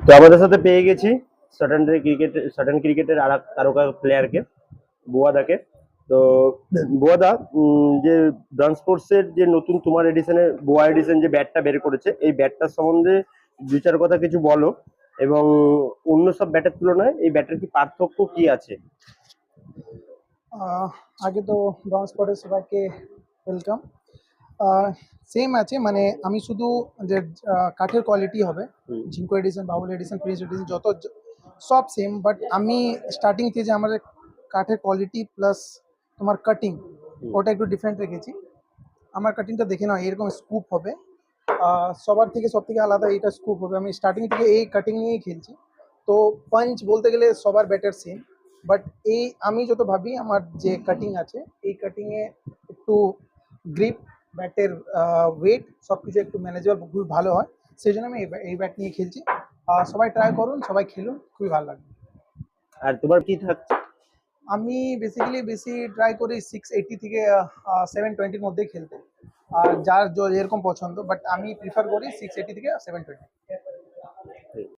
তো আমাদের সাথে পেয়ে গেছি সাডেন ক্রিকেটের আর এক তারকা প্লেয়ারকে, বুয়াদাকে। তো বুয়াদা, যে ব্রাঞ্চ স্পোর্টস এর যে নতুন তোমার এডিশনের গোয়া এডিশন যে ব্যাটটা বের করেছে, এই ব্যাটটার সম্বন্ধে দু চার কথা কিছু বলো, এবং অন্য সব ব্যাটের তুলনায় এই ব্যাটের কি পার্থক্য কি আছে? আগে তো ব্রঞ্জ স্পটের সবাইকে ওয়েলকাম। সেম আছে, মানে আমি শুধু যে কাঠের কোয়ালিটি হবে, হুম, জিঙ্কো এডিশন, বাউল এডিশন, প্রিন্স এডিশন সব সেম, বাট আমি স্টার্টিং থেকে আমাদের কাঠের কোয়ালিটি প্লাস তোমার কাটিং হুম। ওটা একটু ডিফারেন্ট রেখেছি। আমার কাটিংটা দেখে নাও, এরকম স্কুপ হবে। সবার থেকে সব থেকে আলাদা এইটা স্কুপ হবে। আমি স্টার্টিং থেকে এই কাটিং নিয়েই খেলছি। তো পাঞ্চ বলতে গেলে সবার ব্যাটার সেম, বাট এই আমি যত ভাবি আমার যে কাটিং আছে, এই কাটিংয়ে একটু গ্রিপ, ব্যাটের ওয়েট সব কিছু একটু ম্যানেজেবল, খুবই ভালো হয়। সেই জন্য আমি এই ব্যাট নিয়ে খেলছি। সবাই ট্রাই করুন, সবাই খেলুন, খুবই ভালো লাগবে। আর তোমার কি থাকছে? আমি বেসিক্যালি বেশি ট্রাই করি 680 থেকে 720-র মধ্যে খেলতে। আর যার যেরকম পছন্দ, বাট আমি প্রিফার করি 680 থেকে 720।